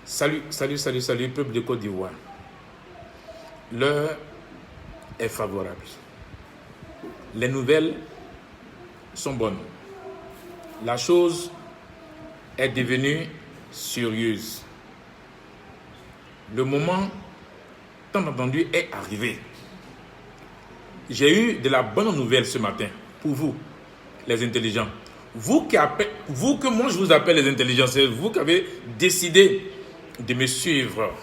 Salut, peuple de Côte d'Ivoire. L'heure est favorable. Les nouvelles sont bonnes. La chose est devenue sérieuse. Le moment tant entendu est arrivé. J'ai eu de la bonne nouvelle ce matin pour vous, les intelligents. Vous que moi je vous appelle les intelligents, c'est vous qui avez décidé de me suivre.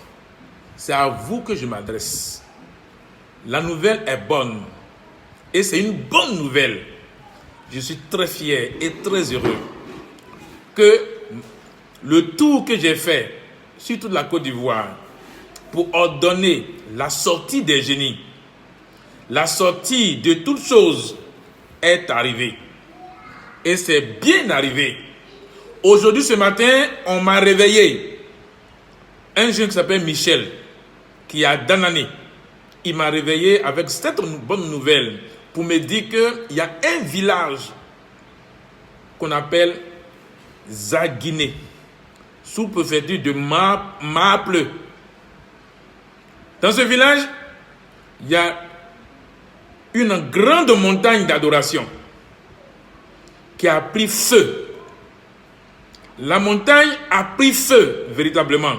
C'est à vous que je m'adresse. La nouvelle est bonne. Et c'est une bonne nouvelle. Je suis très fier et très heureux que le tour que j'ai fait sur toute la Côte d'Ivoire pour ordonner la sortie des génies, la sortie de toutes choses est arrivée. Et c'est bien arrivé. Aujourd'hui, ce matin, on m'a réveillé. Un jeune qui s'appelle Michel, qui a Danané, il m'a réveillé avec cette bonne nouvelle pour me dire qu'il y a un village qu'on appelle Zaguiné, sous-préfecture de Maple. Dans ce village, il y a une grande montagne d'adoration qui a pris feu. La montagne a pris feu, véritablement.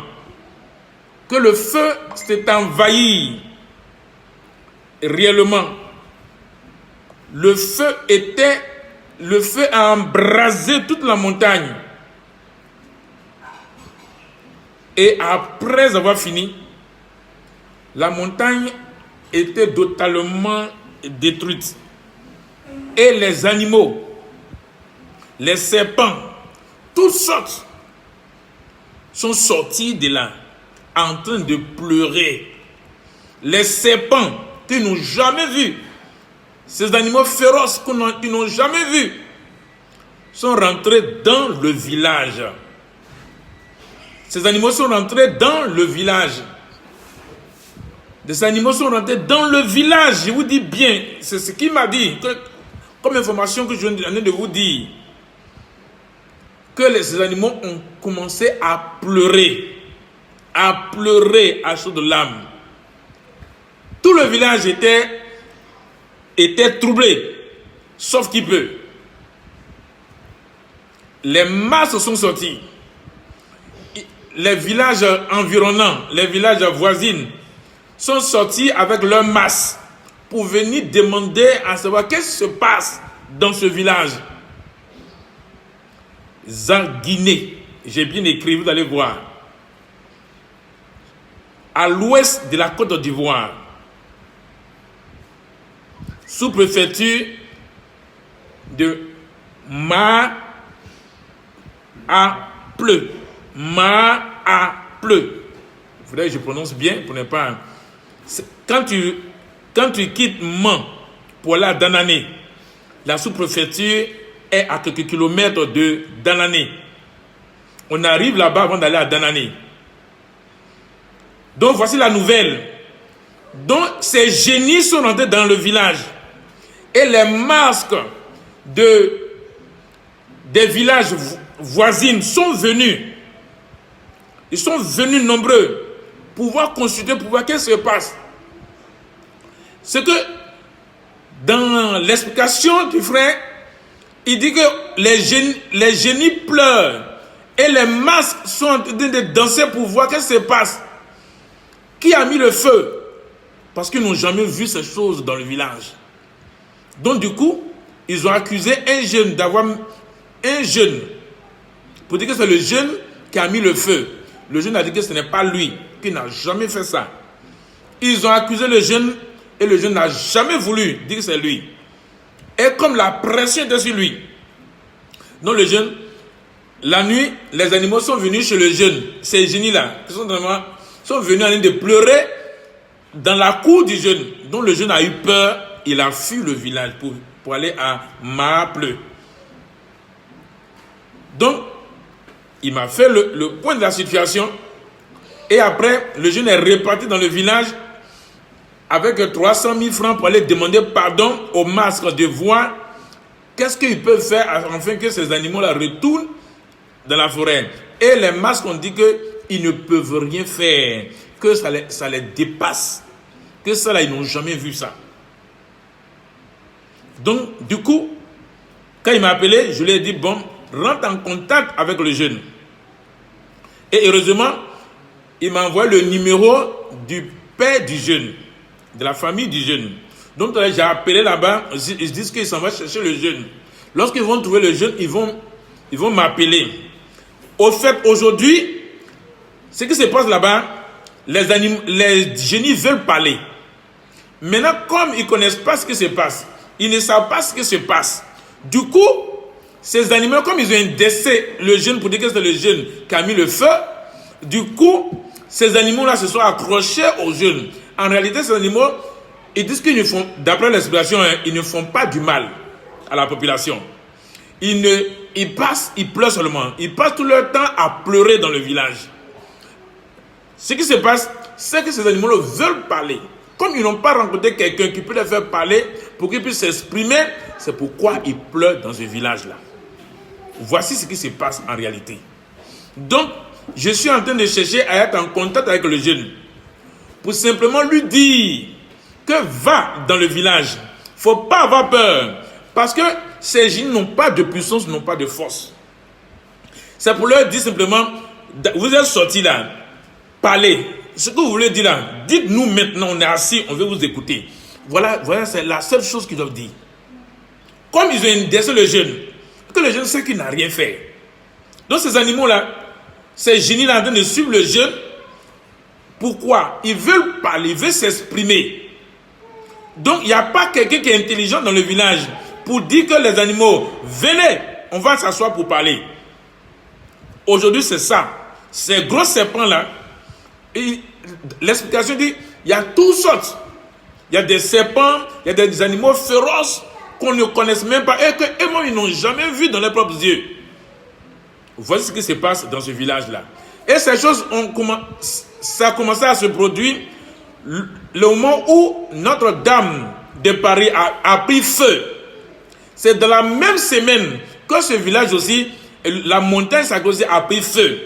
Que le feu s'est envahi réellement. Le feu a embrasé toute la montagne. Et après avoir fini, la montagne était totalement détruite. Et les animaux, les serpents, toutes sortes sont sortis de là en train de pleurer. Les serpents qu'ils n'ont jamais vus, ces animaux féroces qu'ils n'ont jamais vus, sont rentrés dans le village. Ces animaux sont rentrés dans le village. Des animaux sont rentrés dans le village. Je vous dis bien, c'est ce qu'il m'a dit, comme information que je viens de vous dire. Que ces animaux ont commencé à pleurer à chaudes larmes. Tout le village était troublé, sauf qui peut. Les masses sont sortis. Les villages environnants, les villages voisins sont sortis avec leurs masses pour venir demander à savoir qu'est-ce qui se passe dans ce village. Zaguiné, j'ai bien écrit, vous allez voir. À l'ouest de la Côte d'Ivoire, sous-préfecture de Maple. Il faudrait que je prononce bien pour ne pas. Quand tu quittes Man pour aller à Danané, la sous-préfecture est à quelques kilomètres de Danané. On arrive là-bas avant d'aller à Danané. Donc voici la nouvelle. Donc ces génies sont rentrés dans le village. Et les masques des villages voisins sont venus. Ils sont venus nombreux pour pouvoir consulter, pour voir qu'est-ce qui se passe. C'est que dans l'explication du frère, il dit que les génies pleurent et les masques sont en train de danser pour voir qu'est-ce qui se passe. Qui a mis le feu? Parce qu'ils n'ont jamais vu ces choses dans le village. Donc du coup, ils ont accusé un jeune pour dire que c'est le jeune qui a mis le feu. Le jeune a dit que ce n'est pas lui, qu'il n'a jamais fait ça. Ils ont accusé le jeune et le jeune n'a jamais voulu dire que c'est lui. Et comme la pression était sur lui, donc le jeune, la nuit, les animaux sont venus chez le jeune, ces génies-là, qui sont venus en train de pleurer dans la cour du jeune. Donc le jeune a eu peur, il a fui le village pour aller à Maple. Donc, il m'a fait le point de la situation. Et après, le jeune est reparti dans le village avec 300 000 francs pour aller demander pardon aux masques de voir qu'est-ce qu'ils peuvent faire afin que ces animaux-là retournent dans la forêt. Et les masques ont dit qu'ils ne peuvent rien faire, que ça les dépasse. Que ça là, ils n'ont jamais vu ça. Donc, du coup, quand il m'a appelé, je lui ai dit, bon, rentre en contact avec le jeune. Et heureusement, il m'a envoyé le numéro du père du jeune, de la famille du jeune. Donc, j'ai appelé là-bas, ils disent qu'ils s'en vont chercher le jeune. Lorsqu'ils vont trouver le jeune, ils vont m'appeler. Au fait, aujourd'hui, ce qui se passe là-bas, les génies veulent parler. Maintenant, comme ils ne connaissent pas ce qui se passe, ils ne savent pas ce qui se passe. Du coup, ces animaux, comme ils ont indexé le jeune pour dire que c'est le jeune qui a mis le feu, du coup, ces animaux-là se sont accrochés au jeune. En réalité, ces animaux, ils disent qu'ils ne font, d'après l'explication, ils ne font pas du mal à la population. Ils passent, ils pleurent seulement. Ils passent tout leur temps à pleurer dans le village. Ce qui se passe, c'est que ces animaux veulent parler. Comme ils n'ont pas rencontré quelqu'un qui peut les faire parler pour qu'ils puissent s'exprimer, c'est pourquoi ils pleurent dans ce village-là. Voici ce qui se passe en réalité. Donc, je suis en train de chercher à être en contact avec le jeune pour simplement lui dire que va dans le village. Il ne faut pas avoir peur parce que ces génies n'ont pas de puissance, n'ont pas de force. C'est pour leur dire simplement, vous êtes sortis là, parlez. Ce que vous voulez dire là, dites-nous maintenant, on est assis, on veut vous écouter. Voilà, c'est la seule chose qu'ils doivent dire. Comme ils ont indexé le jeune, que le jeune sait qu'il n'a rien fait. Donc ces animaux-là, ces génies-là en train de suivre le jeune, pourquoi? Ils veulent parler, ils veulent s'exprimer. Donc il n'y a pas quelqu'un qui est intelligent dans le village pour dire que les animaux, venez, on va s'asseoir pour parler. Aujourd'hui c'est ça. Ces gros serpents-là, l'explication dit, il y a toutes sortes. Il y a des serpents, il y a des animaux féroces qu'on ne connaisse même pas et qu'eux-mêmes ils n'ont jamais vu dans leurs propres yeux. Voici ce qui se passe dans ce village-là. Et ces choses, ça a commencé à se produire le moment où Notre-Dame de Paris a pris feu. C'est dans la même semaine que ce village aussi, la montagne Saint-Claude a pris feu.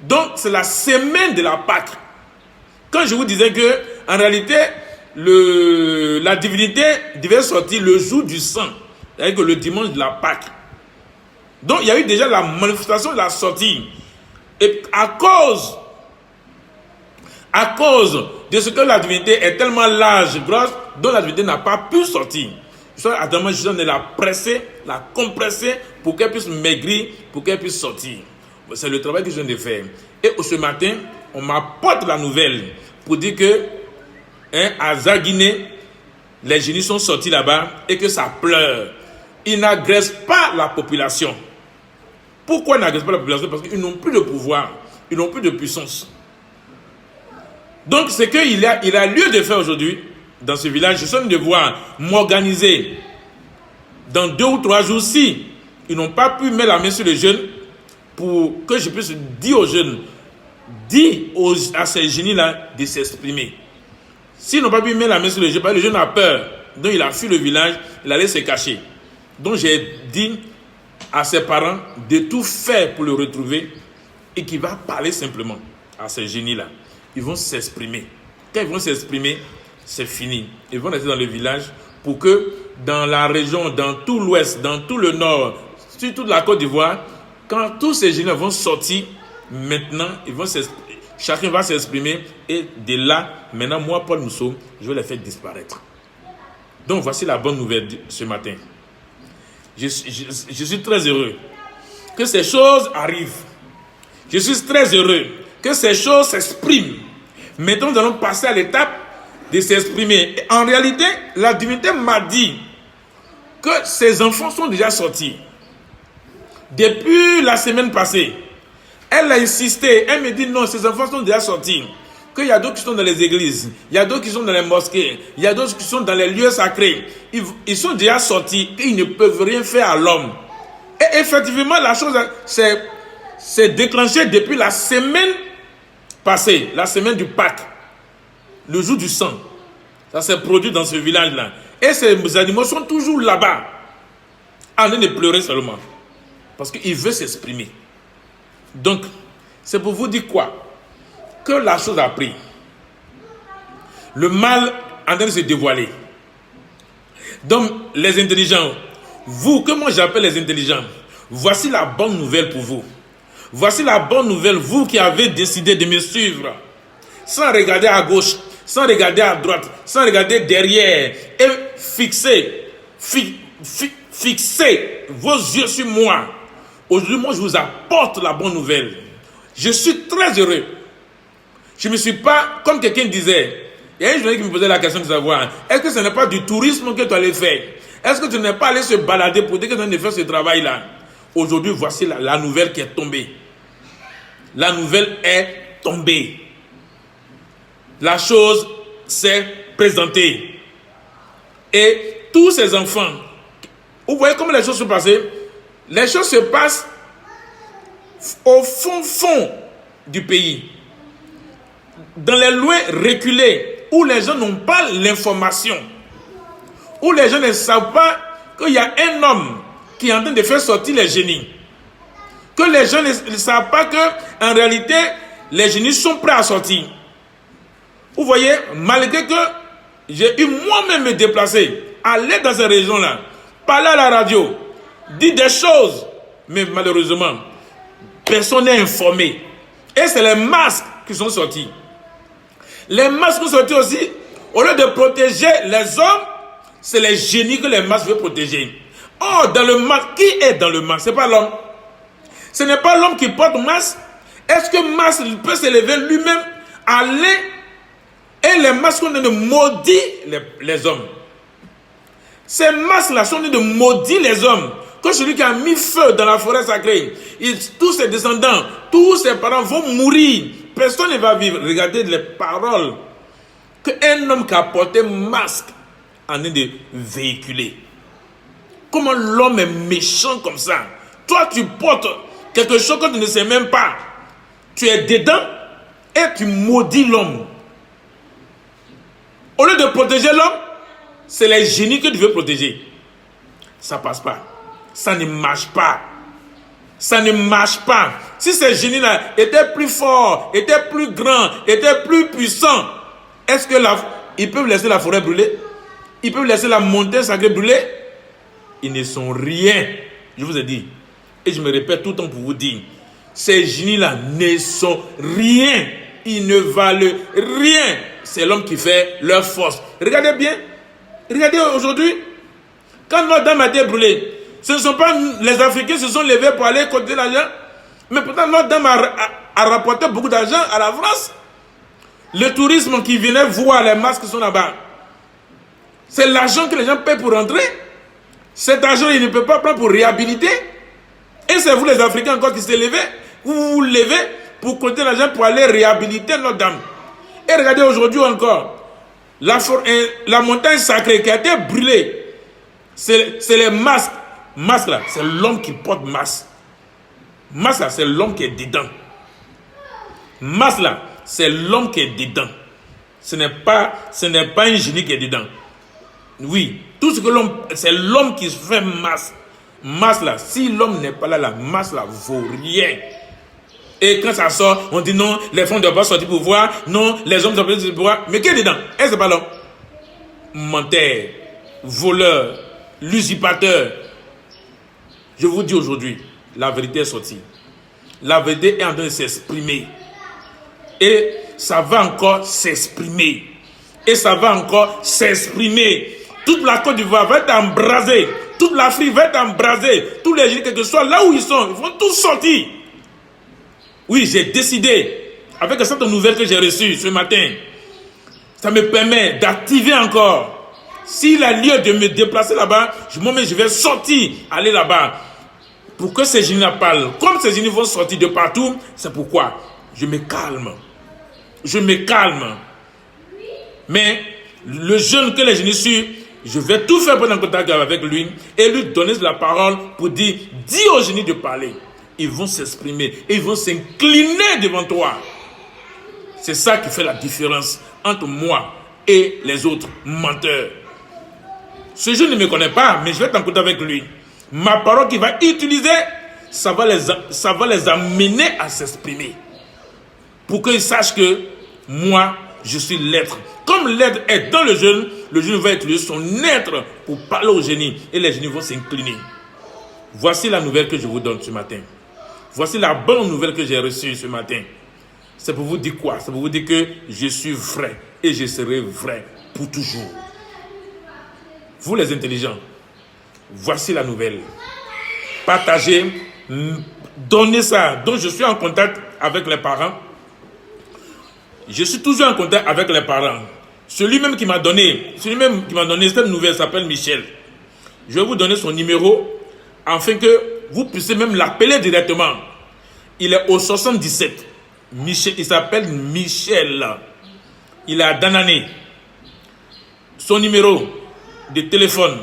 Donc c'est la semaine de la Pâque. Quand je vous disais que en réalité la divinité devait sortir le jour du sang, c'est-à-dire que le dimanche de la Pâque. Donc il y a eu déjà la manifestation de la sortie. Et à cause de ce que la divinité est tellement large, grosse, dont la divinité n'a pas pu sortir. Adamant Jésus de la presser, la compresser pour qu'elle puisse maigrir, pour qu'elle puisse sortir. C'est le travail que je viens de faire. Et ce matin, on m'apporte la nouvelle pour dire que à Zaguiné, les génies sont sortis là-bas et que ça pleure. Ils n'agressent pas la population. Pourquoi ils n'agressent pas la population? Parce qu'ils n'ont plus de pouvoir, ils n'ont plus de puissance. Donc, ce qu'il a lieu de faire aujourd'hui dans ce village, je suis en train de voir m'organiser dans 2 ou 3 jours. Si ils n'ont pas pu mettre la main sur les jeunes, pour que je puisse dire aux jeunes, dire à ces génies-là de s'exprimer. S'ils n'ont pas pu mettre la main sur les jeunes, le jeune a peur. Donc il a fui le village, il allait se cacher. Donc j'ai dit à ses parents de tout faire pour le retrouver et qu'il va parler simplement à ces génies-là. Ils vont s'exprimer. Quand ils vont s'exprimer, c'est fini. Ils vont rester dans le village pour que dans la région, dans tout l'ouest, dans tout le nord, sur toute la Côte d'Ivoire, quand tous ces génies vont sortir, maintenant, chacun va s'exprimer et de là, maintenant, moi, Paul Mousseau, je vais les faire disparaître. Donc, voici la bonne nouvelle ce matin. Je suis très heureux que ces choses arrivent. Je suis très heureux que ces choses s'expriment. Maintenant, nous allons passer à l'étape de s'exprimer. Et en réalité, la divinité m'a dit que ces enfants sont déjà sortis. Depuis la semaine passée, elle a insisté. Elle me dit non, ces enfants sont déjà sortis. Qu'il y a d'autres qui sont dans les églises, il y a d'autres qui sont dans les mosquées, il y a d'autres qui sont dans les lieux sacrés. Ils sont déjà sortis et ils ne peuvent rien faire à l'homme. Et effectivement, la chose s'est déclenchée depuis la semaine passée, la semaine du Pâques, le jour du sang. Ça s'est produit dans ce village-là. Et ces animaux sont toujours là-bas, en train de pleurer seulement. Parce qu'il veut s'exprimer. Donc, C'est pour vous dire quoi? Que la chose a pris. Le mal est en train de se dévoiler. Donc, les intelligents, vous, que moi j'appelle les intelligents, voici la bonne nouvelle pour vous. Voici la bonne nouvelle, vous qui avez décidé de me suivre, sans regarder à gauche, sans regarder à droite, sans regarder derrière, et fixer vos yeux sur moi. Aujourd'hui, moi, je vous apporte la bonne nouvelle. Je suis très heureux. Je ne me suis pas, comme quelqu'un disait, il y a une journée qui me posait la question de savoir, est-ce que ce n'est pas du tourisme que tu allais faire? Est-ce que tu n'es pas allé se balader pour dire que tu allais faire ce travail-là? Aujourd'hui, voici la nouvelle qui est tombée. La nouvelle est tombée. La chose s'est présentée. Et tous ces enfants, vous voyez comment les choses se passent? Les choses se passent au fond du pays. Dans les lois reculées, où les gens n'ont pas l'information, où les gens ne savent pas qu'il y a un homme qui est en train de faire sortir les génies, que les gens ne savent pas qu'en réalité, les génies sont prêts à sortir. Vous voyez, malgré que j'ai eu moi-même me déplacer, aller dans ces régions-là, parler à la radio, dire des choses, mais malheureusement, personne n'est informé. Et c'est les masques qui sont sortis. Les masques sont sortis aussi, au lieu de protéger les hommes, c'est les génies que les masques veulent protéger. Oh, dans le masque, qui est dans le masque? Ce n'est pas l'homme. Ce n'est pas l'homme qui porte masque. Est-ce que masque peut s'élever lui-même, aller, et les masques sont en train de maudire les hommes? Ces masques-là sont en train de maudire les hommes. Que celui qui a mis feu dans la forêt sacrée, tous ses descendants, tous ses parents vont mourir. Personne ne va vivre. Regardez les paroles qu'un homme qui a porté masque en train de véhiculer. Comment l'homme est méchant comme ça? Toi, tu portes quelque chose que tu ne sais même pas. Tu es dedans et tu maudis l'homme. Au lieu de protéger l'homme, c'est les génies que tu veux protéger. Ça ne passe pas. Ça ne marche pas. Ça ne marche pas. Si ces génies-là étaient plus forts, étaient plus grands, étaient plus puissants, est-ce que ils peuvent laisser la forêt brûler? Ils peuvent laisser la montagne sacrée brûler? Ils ne sont rien. Je vous ai dit. Et je me répète tout le temps pour vous dire. Ces génies-là ne sont rien. Ils ne valent rien. C'est l'homme qui fait leur force. Regardez bien. Regardez aujourd'hui. Quand Notre-Dame a été brûlée, ce ne sont pas les Africains qui se sont levés pour aller collecter l'argent. Mais pourtant, Notre-Dame a rapporté beaucoup d'argent à la France. Le tourisme qui venait voir les masques qui sont là-bas, c'est l'argent que les gens paient pour rentrer. Cet argent, il ne peut pas prendre pour réhabiliter. Et c'est vous les Africains encore qui se levez. Vous vous levez pour collecter l'argent pour aller réhabiliter Notre-Dame. Et regardez aujourd'hui encore, la montagne sacrée qui a été brûlée, c'est les masques. Masque là, c'est l'homme qui porte masque. Masque là, c'est l'homme qui est dedans. Masque là, c'est l'homme qui est dedans. Ce n'est pas un génie qui est dedans. Oui, tout ce que l'homme, c'est l'homme qui fait masque. Masque là, si l'homme n'est pas là, la masque là vaut rien. Et quand ça sort, on dit non, les femmes ne doivent pas sortir pour voir. Non, les hommes ne doivent pas sortir pour voir. Mais qui est dedans? Et c'est pas l'homme. Menteur, voleur, l'usurpateur. Je vous dis aujourd'hui, la vérité est sortie. La vérité est en train de s'exprimer. Et ça va encore s'exprimer. Et ça va encore s'exprimer. Toute la Côte d'Ivoire va être embrasée. Toute l'Afrique va être embrasée. Tous les gens, quel que soit là où ils sont, ils vont tous sortir. Oui, j'ai décidé, avec cette nouvelle que j'ai reçue ce matin, ça me permet d'activer encore. S'il a lieu de me déplacer là-bas, je vais sortir, aller là-bas. Pour que ces génies-là parlent. Comme ces génies vont sortir de partout, c'est pourquoi je me calme. Je me calme. Mais le jeune que les génies suivent, je vais tout faire pour être en contact avec lui et lui donner la parole pour dire, dis aux génies de parler. Ils vont s'exprimer et ils vont s'incliner devant toi. C'est ça qui fait la différence entre moi et les autres menteurs. Ce jeune ne me connaît pas, mais je vais être en contact avec lui. Ma parole qu'il va utiliser, ça va les amener à s'exprimer. pour qu'ils sachent que moi, je suis l'être. Comme l'être est dans le jeune va utiliser son être pour parler au génie. Et les génies vont s'incliner. Voici la nouvelle que je vous donne ce matin. Voici la bonne nouvelle que j'ai reçue ce matin. C'est pour vous dire quoi? C'est pour vous dire que je suis vrai et je serai vrai pour toujours. Vous les intelligents, voici la nouvelle. Partagez, donnez ça. Donc je suis en contact avec les parents. Je suis toujours en contact avec les parents. Celui-même qui m'a donné cette nouvelle s'appelle Michel. Je vais vous donner son numéro afin que vous puissiez même l'appeler directement. Il est au 77. Michel, il s'appelle Michel. Il est à Danané. Son numéro de téléphone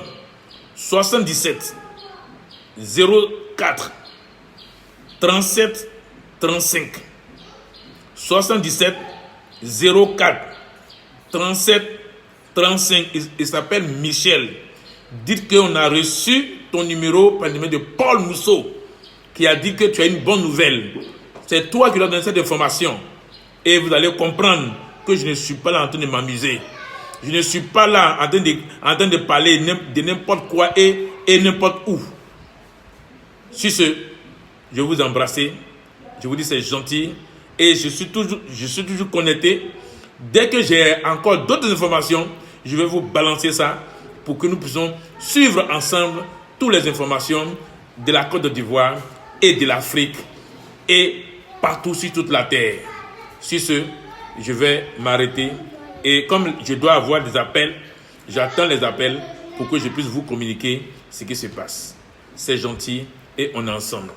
77 04 37 35. 77 04 37 35. Il s'appelle Michel. Dites qu'on a reçu ton numéro par le numéro de Paul Mousseau qui a dit que tu as une bonne nouvelle. C'est toi qui dois donner cette information. Et vous allez comprendre que je ne suis pas là en train de m'amuser. Je ne suis pas là en train de parler de n'importe quoi et n'importe où. Sur ce, je vais vous embrasser. Je vous dis c'est gentil. Et je suis toujours connecté. Dès que j'ai encore d'autres informations, je vais vous balancer ça pour que nous puissions suivre ensemble toutes les informations de la Côte d'Ivoire et de l'Afrique et partout sur toute la terre. Sur ce, je vais m'arrêter et comme je dois avoir des appels, j'attends les appels pour que je puisse vous communiquer ce qui se passe. C'est gentil et on est ensemble.